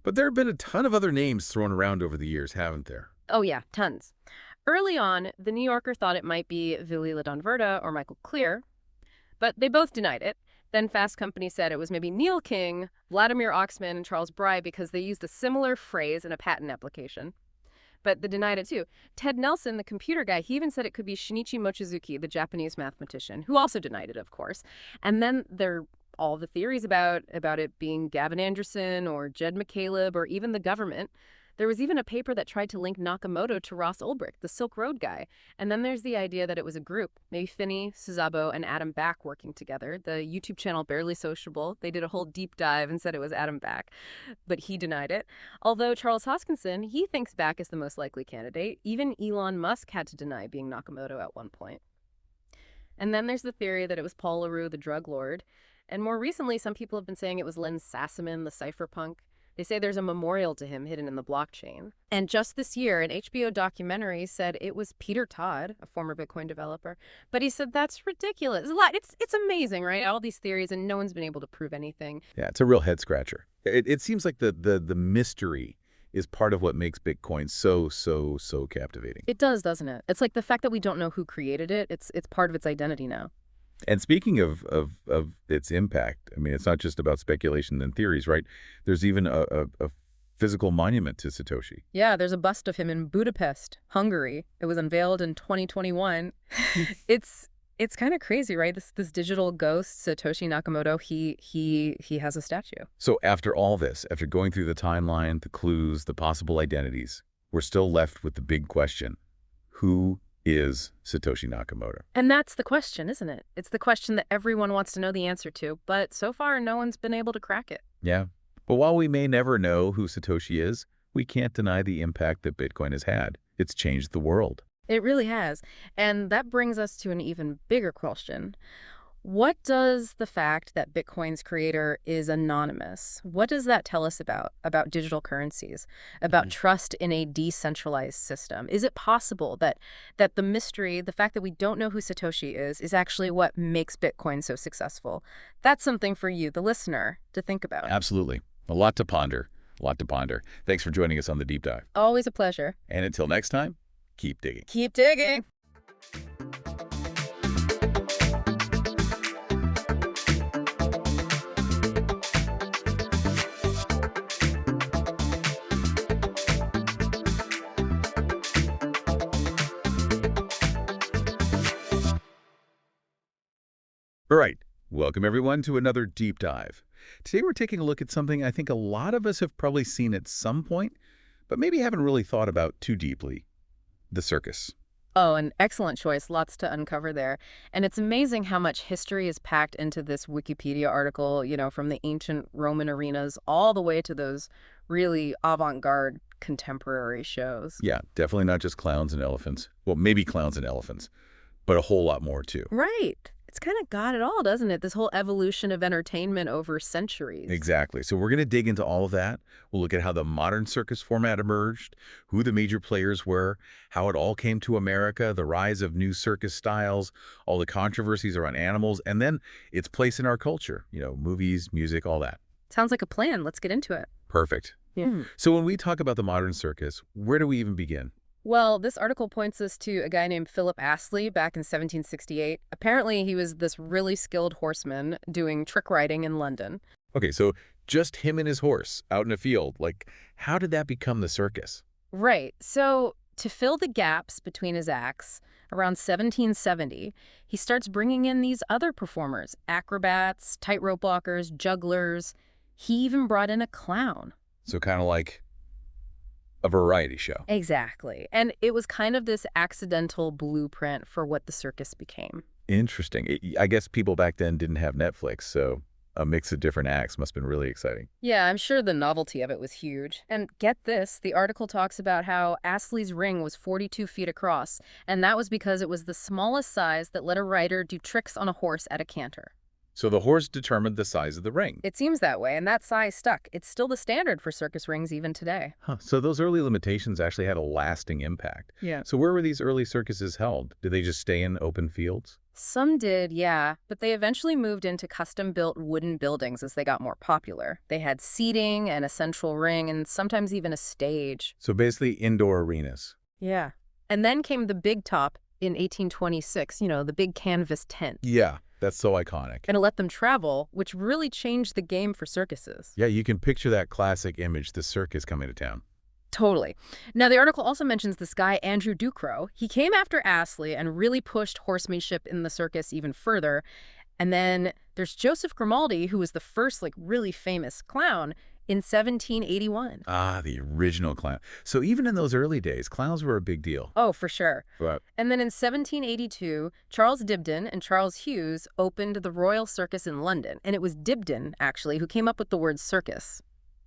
But there have been a ton of other names thrown around over the years, haven't there? Oh yeah, tons. Early on, the New Yorker thought it might be Vili Ladonverda or Michael Clear, but they both denied it. Then Fast Company said it was maybe Neil King, Vladimir Oxman, and Charles Bry because they used a similar phrase in a patent application. But they denied it too. Ted Nelson, the computer guy, he even said it could be Shinichi Mochizuki, the Japanese mathematician, who also denied it, of course. And then there are all the theories about it being Gavin Anderson or Jed McCaleb or even the government. There was even a paper that tried to link Nakamoto to Ross Ulbricht, the Silk Road guy. And then there's the idea that it was a group, maybe Finney, Szabo, and Adam Back working together. The YouTube channel Barely Sociable, they did a whole deep dive and said it was Adam Back, but he denied it. Although Charles Hoskinson, he thinks Back is the most likely candidate. Even Elon Musk had to deny being Nakamoto at one point. And then there's the theory that it was Paul LaRue, the drug lord. And more recently, some people have been saying it was Len Sassaman, the cypherpunk. They say there's a memorial to him hidden in the blockchain. And just this year, an HBO documentary said it was Peter Todd, a former Bitcoin developer. But he said that's ridiculous. It's a lot. It's amazing, right? All these theories, and no one's been able to prove anything. Yeah, it's a real head scratcher. It seems like the mystery is part of what makes Bitcoin so captivating. It does, doesn't it? It's like the fact that we don't know who created it. It's part of its identity now. And speaking of its impact, I mean, it's not just about speculation and theories, right? There's even a physical monument to Satoshi. Yeah, there's a bust of him in Budapest, Hungary. It was unveiled in 2021. It's kind of crazy, right? This digital ghost, Satoshi Nakamoto, he has a statue. So after all this, after going through the timeline, the clues, the possible identities, we're still left with the big question. Who is Satoshi Nakamoto? And that's the question, isn't it? It's the question that everyone wants to know the answer to, but so far no one's been able to crack it. Yeah. But while we may never know who Satoshi is, we can't deny the impact that Bitcoin has had. It's changed the world. It really has. And that brings us to an even bigger question. What does the fact that Bitcoin's creator is anonymous, what does that tell us about digital currencies, about trust in a decentralized system? Is it possible that the mystery, the fact that we don't know who Satoshi is actually what makes Bitcoin so successful? That's something for you, the listener, to think about. Absolutely. A lot to ponder. A lot to ponder. Thanks for joining us on the Deep Dive. Always a pleasure. And until next time, keep digging. Keep digging. All right. Welcome, everyone, to another Deep Dive. Today, we're taking a look at something I think a lot of us have probably seen at some point, but maybe haven't really thought about too deeply. The circus. Oh, an excellent choice. Lots to uncover there. And it's amazing how much history is packed into this Wikipedia article, from the ancient Roman arenas all the way to those really avant-garde contemporary shows. Yeah, definitely not just clowns and elephants. Well, maybe clowns and elephants, but a whole lot more, too. Right. It's kind of got it all, doesn't it? This whole evolution of entertainment over centuries. Exactly. So we're going to dig into all of that. We'll look at how the modern circus format emerged, who the major players were, how it all came to America, the rise of new circus styles, all the controversies around animals, and then its place in our culture, movies, music, all that. Sounds like a plan. Let's get into it. Perfect. Yeah. So when we talk about the modern circus, where do we even begin? Well, this article points us to a guy named Philip Astley back in 1768. Apparently, he was this really skilled horseman doing trick riding in London. Okay, so just him and his horse out in a field. How did that become the circus? Right. So to fill the gaps between his acts, around 1770, he starts bringing in these other performers, acrobats, tightrope walkers, jugglers. He even brought in a clown. So kind of like a variety show. Exactly. And it was kind of this accidental blueprint for what the circus became. Interesting. I guess people back then didn't have Netflix, so a mix of different acts must have been really exciting. Yeah, I'm sure the novelty of it was huge. And get this, the article talks about how Astley's ring was 42 feet across, and that was because it was the smallest size that let a rider do tricks on a horse at a canter. So the horse determined the size of the ring. It seems that way, and that size stuck. It's still the standard for circus rings even today. Huh. So those early limitations actually had a lasting impact. Yeah. So where were these early circuses held? Did they just stay in open fields? Some did, yeah, but they eventually moved into custom-built wooden buildings as they got more popular. They had seating and a central ring and sometimes even a stage. So basically indoor arenas. Yeah. And then came the big top in 1826, the big canvas tent. Yeah. That's so iconic. And it let them travel, which really changed the game for circuses. Yeah, you can picture that classic image, the circus coming to town. Totally. Now, the article also mentions this guy, Andrew Ducrow. He came after Astley and really pushed horsemanship in the circus even further. And then there's Joseph Grimaldi, who was the first, really famous clown in 1781. Ah, the original clown. So even in those early days, clowns were a big deal. Oh, for sure. But And then in 1782, Charles Dibdin and Charles Hughes opened the Royal Circus in London. And it was Dibdin, actually, who came up with the word circus.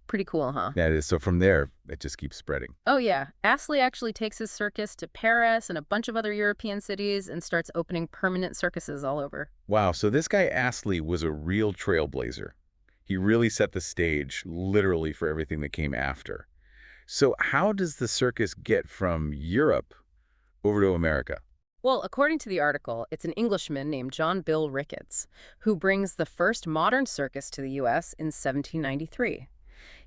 Pretty cool, huh? that is, so from there, it just keeps spreading. Oh, yeah. Astley actually takes his circus to Paris and a bunch of other European cities and starts opening permanent circuses all over. Wow, so this guy Astley was a real trailblazer. He really set the stage, literally, for everything that came after. So how does the circus get from Europe over to America? Well, according to the article, it's an Englishman named John Bill Ricketts who brings the first modern circus to the U.S. in 1793.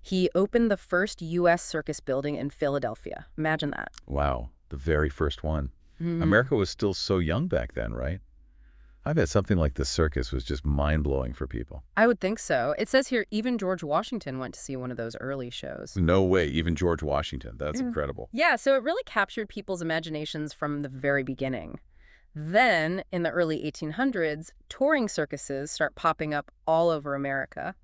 He opened the first U.S. circus building in Philadelphia. Imagine that. Wow, the very first one. Mhm. America was still so young back then, right? I bet something like the circus was just mind-blowing for people. I would think so. It says here even George Washington went to see one of those early shows. No way, even George Washington. That's incredible. Yeah, so it really captured people's imaginations from the very beginning. Then, in the early 1800s, touring circuses start popping up all over America.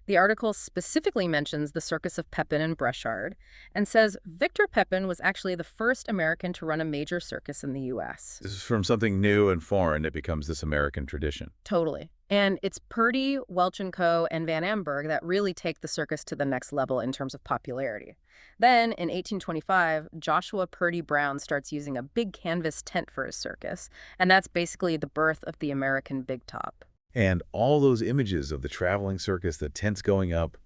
The article specifically mentions the Circus of Pepin and Breschard and says Victor Pepin was actually the first American to run a major circus in the U.S. This is from something new and foreign. It becomes this American tradition. Totally. And it's Purdy, Welch & Co., and Van Amberg that really take the circus to the next level in terms of popularity. Then, in 1825, Joshua Purdy Brown starts using a big canvas tent for his circus, and that's basically the birth of the American big top. And all those images of the traveling circus, the tents going up,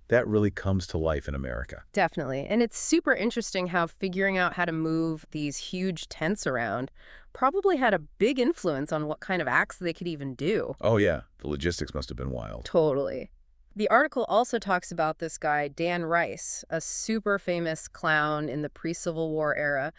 that really comes to life in America. Definitely. And it's super interesting how figuring out how to move these huge tents around probably had a big influence on what kind of acts they could even do. Oh, yeah. The logistics must have been wild. Totally. The article also talks about this guy, Dan Rice, a super famous clown in the pre-Civil War era.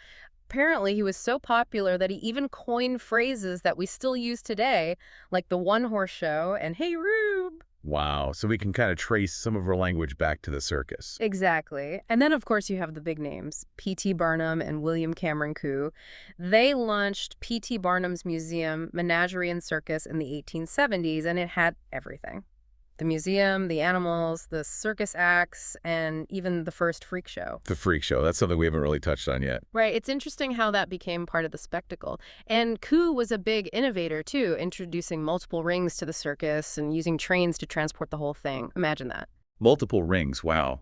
Apparently, he was so popular that he even coined phrases that we still use today, like the one-horse show and "Hey, Rube." Wow. So we can kind of trace some of our language back to the circus. Exactly. And then, of course, you have the big names, P.T. Barnum and William Cameron Coup. They launched P.T. Barnum's museum, Menagerie and Circus, in the 1870s, and it had everything. The museum, the animals, the circus acts, and even the first freak show. The freak show. That's something we haven't really touched on yet. Right. It's interesting how that became part of the spectacle. And Coup was a big innovator, too, introducing multiple rings to the circus and using trains to transport the whole thing. Imagine that. Multiple rings. Wow.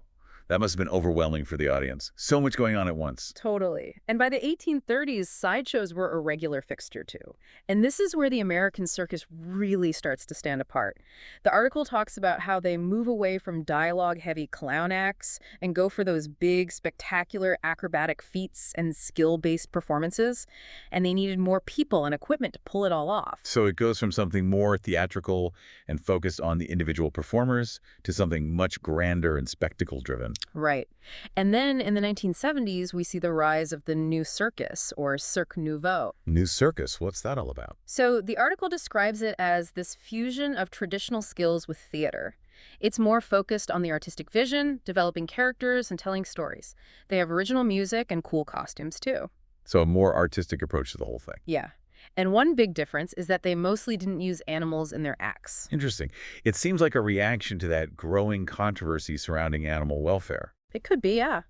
That must have been overwhelming for the audience. So much going on at once. Totally. And by the 1830s, sideshows were a regular fixture, too. And this is where the American circus really starts to stand apart. The article talks about how they move away from dialogue-heavy clown acts and go for those big, spectacular acrobatic feats and skill-based performances. And they needed more people and equipment to pull it all off. So it goes from something more theatrical and focused on the individual performers to something much grander and spectacle-driven. Right. And then in the 1970s, we see the rise of the new circus, or Cirque Nouveau. New circus, what's that all about? So the article describes it as this fusion of traditional skills with theater. It's more focused on the artistic vision, developing characters, and telling stories. They have original music and cool costumes, too. So a more artistic approach to the whole thing. Yeah. And one big difference is that they mostly didn't use animals in their acts. Interesting. It seems like a reaction to that growing controversy surrounding animal welfare. It could be, yeah.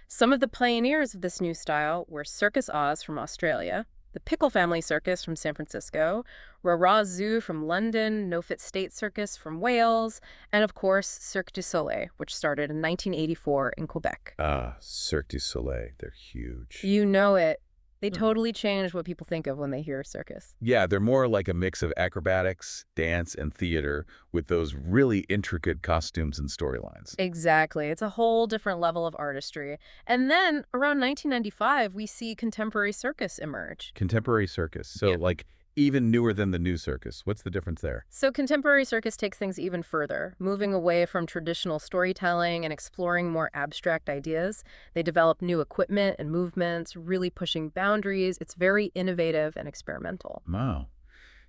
Some of the pioneers of this new style were Circus Oz from Australia, the Pickle Family Circus from San Francisco, Rah Zoo from London, No Fit State Circus from Wales, and of course, Cirque du Soleil, which started in 1984 in Quebec. Ah, Cirque du Soleil. They're huge. You know it. They totally change what people think of when they hear circus. Yeah, they're more like a mix of acrobatics, dance, and theater with those really intricate costumes and storylines. Exactly. It's a whole different level of artistry. And then around 1995, we see contemporary circus emerge. Contemporary circus. So like even newer than the new circus. What's the difference there? So contemporary circus takes things even further, moving away from traditional storytelling and exploring more abstract ideas. They develop new equipment and movements, really pushing boundaries. It's very innovative and experimental. Wow.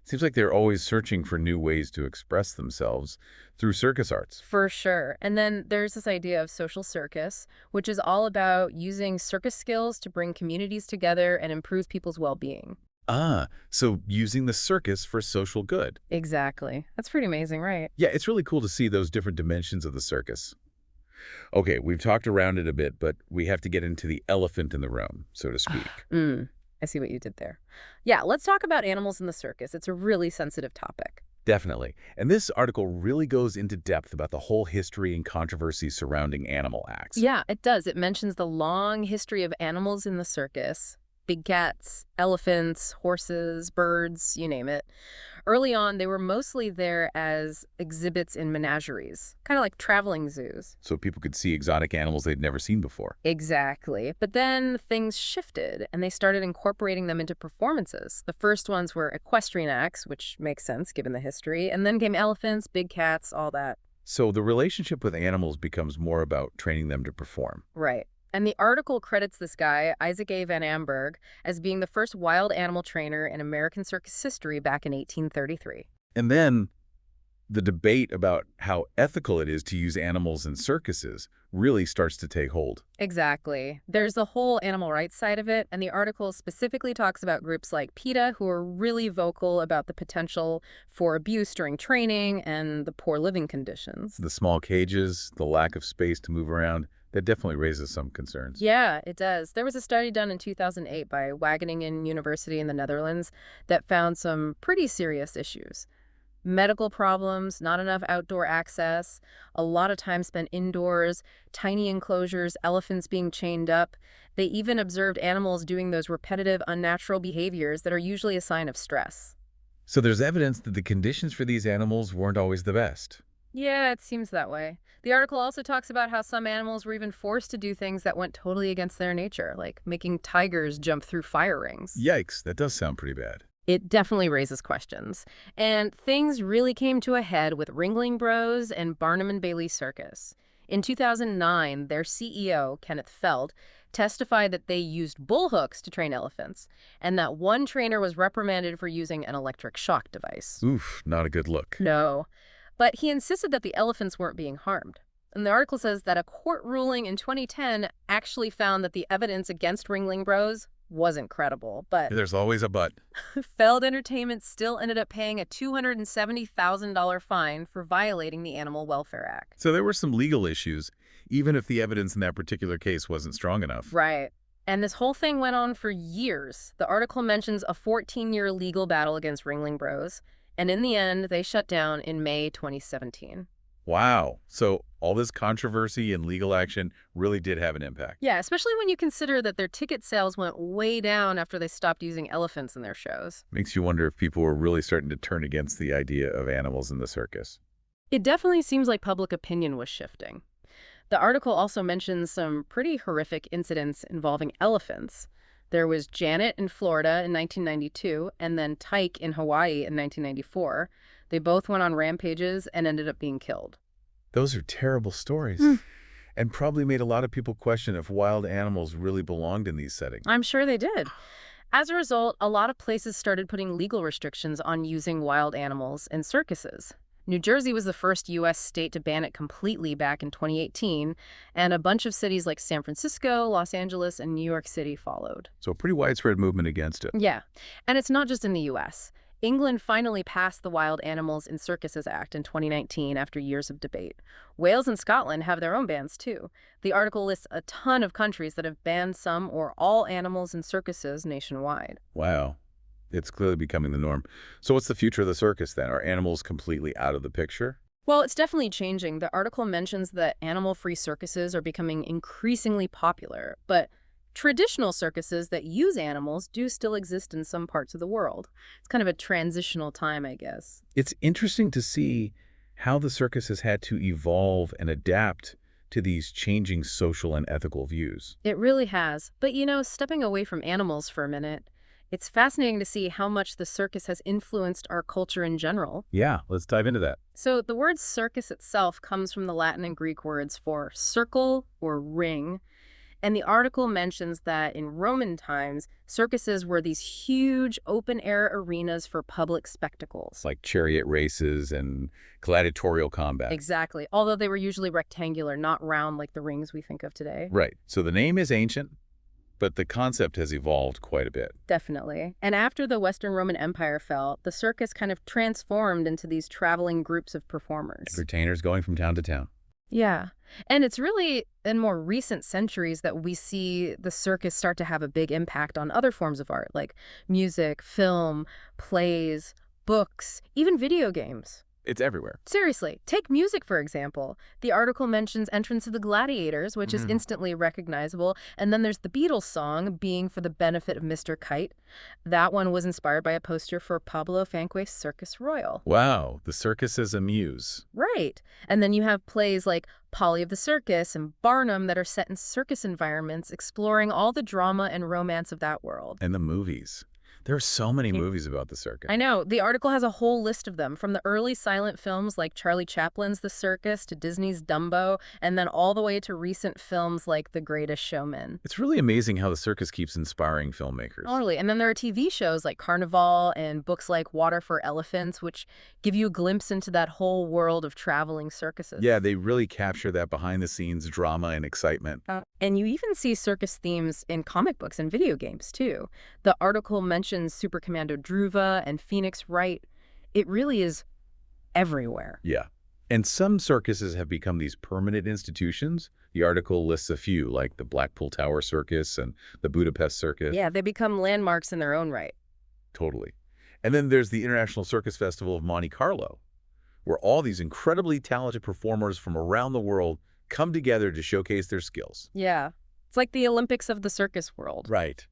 Seems like they're always searching for new ways to express themselves through circus arts. For sure. And then there's this idea of social circus, which is all about using circus skills to bring communities together and improve people's well-being. Ah, so using the circus for social good. Exactly. That's pretty amazing, right? Yeah, it's really cool to see those different dimensions of the circus. Okay, we've talked around it a bit, but we have to get into the elephant in the room, so to speak. I see what you did there. Yeah, let's talk about animals in the circus. It's a really sensitive topic. Definitely. And this article really goes into depth about the whole history and controversy surrounding animal acts. Yeah, it does. It mentions the long history of animals in the circus. Big cats, elephants, horses, birds, you name it. Early on, they were mostly there as exhibits in menageries, kind of like traveling zoos. So people could see exotic animals they'd never seen before. Exactly. But then things shifted, and they started incorporating them into performances. The first ones were equestrian acts, which makes sense given the history, and then came elephants, big cats, all that. So the relationship with animals becomes more about training them to perform. Right. And the article credits this guy, Isaac A. Van Amberg, as being the first wild animal trainer in American circus history back in 1833. And then the debate about how ethical it is to use animals in circuses really starts to take hold. Exactly. There's the whole animal rights side of it, and the article specifically talks about groups like PETA who are really vocal about the potential for abuse during training and the poor living conditions. The small cages, the lack of space to move around, that definitely raises some concerns. Yeah, it does. There was a study done in 2008 by Wageningen University in the Netherlands that found some pretty serious issues. Medical problems, not enough outdoor access, a lot of time spent indoors, tiny enclosures, elephants being chained up. They even observed animals doing those repetitive, unnatural behaviors that are usually a sign of stress. So there's evidence that the conditions for these animals weren't always the best. Yeah, it seems that way. The article also talks about how some animals were even forced to do things that went totally against their nature, like making tigers jump through fire rings. Yikes, that does sound pretty bad. It definitely raises questions. And things really came to a head with Ringling Bros. And Barnum and Bailey Circus. In 2009, their CEO, Kenneth Feld, testified that they used bullhooks to train elephants, and that one trainer was reprimanded for using an electric shock device. Oof, not a good look. No. But he insisted that the elephants weren't being harmed. And the article says that a court ruling in 2010 actually found that the evidence against Ringling Bros. Wasn't credible, but There's always a but. Feld Entertainment still ended up paying a $270,000 fine for violating the Animal Welfare Act. So there were some legal issues, even if the evidence in that particular case wasn't strong enough. Right. And this whole thing went on for years. The article mentions a 14-year legal battle against Ringling Bros. And in the end, they shut down in May 2017. Wow. So all this controversy and legal action really did have an impact. Yeah, especially when you consider that their ticket sales went way down after they stopped using elephants in their shows. Makes you wonder if people were really starting to turn against the idea of animals in the circus. It definitely seems like public opinion was shifting. The article also mentions some pretty horrific incidents involving elephants. There was Janet in Florida in 1992, and then Tyke in Hawaii in 1994. They both went on rampages and ended up being killed. Those are terrible stories. And probably made a lot of people question if wild animals really belonged in these settings. I'm sure they did. As a result, a lot of places started putting legal restrictions on using wild animals in circuses. New Jersey was the first U.S. state to ban it completely back in 2018, and a bunch of cities like San Francisco, Los Angeles, and New York City followed. So a pretty widespread movement against it. Yeah, and it's not just in the U.S. England finally passed the Wild Animals in Circuses Act in 2019 after years of debate. Wales and Scotland have their own bans, too. The article lists a ton of countries that have banned some or all animals in circuses nationwide. Wow. It's clearly becoming the norm. So what's the future of the circus, then? Are animals completely out of the picture? Well, it's definitely changing. The article mentions that animal-free circuses are becoming increasingly popular, but traditional circuses that use animals do still exist in some parts of the world. It's kind of a transitional time, I guess. It's interesting to see how the circus has had to evolve and adapt to these changing social and ethical views. It really has. But, stepping away from animals for a minute, it's fascinating to see how much the circus has influenced our culture in general. Yeah, let's dive into that. So the word circus itself comes from the Latin and Greek words for circle or ring. And the article mentions that in Roman times, circuses were these huge open-air arenas for public spectacles. Like chariot races and gladiatorial combat. Exactly. Although they were usually rectangular, not round like the rings we think of today. Right. So the name is ancient, but the concept has evolved quite a bit. Definitely. And after the Western Roman Empire fell, the circus kind of transformed into these traveling groups of performers. Entertainers going from town to town. Yeah. And it's really in more recent centuries that we see the circus start to have a big impact on other forms of art, like music, film, plays, books, even video games. It's everywhere. Seriously, take music, for example. The article mentions Entrance of the Gladiators, which is instantly recognizable, and then there's the Beatles song, Being for the Benefit of Mr. Kite. That one was inspired by a poster for Pablo Fanque's Circus Royal. Wow, the circus is a muse. Right. And then you have plays like Polly of the Circus and Barnum that are set in circus environments, exploring all the drama and romance of that world. And the movies. There are so many movies about the circus. I know. The article has a whole list of them, from the early silent films like Charlie Chaplin's The Circus to Disney's Dumbo, and then all the way to recent films like The Greatest Showman. It's really amazing how the circus keeps inspiring filmmakers. Totally. And then there are TV shows like Carnival and books like Water for Elephants, which give you a glimpse into that whole world of traveling circuses. Yeah, they really capture that behind-the-scenes drama and excitement. And you even see circus themes in comic books and video games, too. The article mentions Super Commando Druva and Phoenix Wright. It really is everywhere. Yeah. And some circuses have become these permanent institutions. The article lists a few, like the Blackpool Tower Circus and the Budapest Circus. Yeah, they become landmarks in their own right. Totally. And then there's the International Circus Festival of Monte Carlo, where all these incredibly talented performers from around the world come together to showcase their skills. Yeah. It's like the Olympics of the circus world. Right.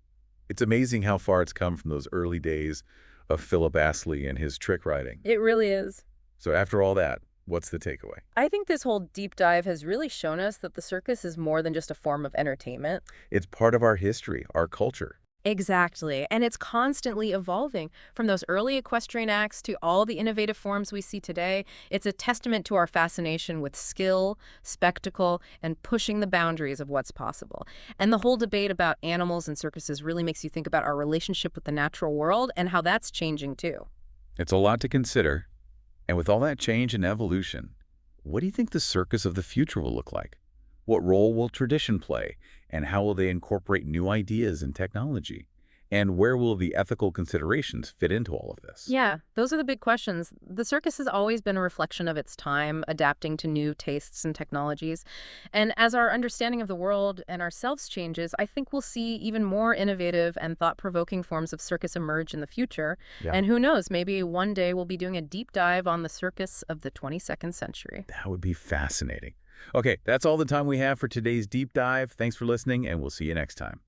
It's amazing how far it's come from those early days of Philip Astley and his trick riding. It really is. So after all that, what's the takeaway? I think this whole deep dive has really shown us that the circus is more than just a form of entertainment. It's part of our history, our culture. Exactly. And it's constantly evolving. From those early equestrian acts to all the innovative forms we see today, it's a testament to our fascination with skill, spectacle, and pushing the boundaries of what's possible. And the whole debate about animals and circuses really makes you think about our relationship with the natural world and how that's changing too. It's a lot to consider. And with all that change and evolution, what do you think the circus of the future will look like? What role will tradition play? And how will they incorporate new ideas and technology? And where will the ethical considerations fit into all of this? Yeah, those are the big questions. The circus has always been a reflection of its time, adapting to new tastes and technologies. And as our understanding of the world and ourselves changes, I think we'll see even more innovative and thought-provoking forms of circus emerge in the future. Yeah. And who knows, maybe one day we'll be doing a deep dive on the circus of the 22nd century. That would be fascinating. Okay, that's all the time we have for today's deep dive. Thanks for listening, and we'll see you next time.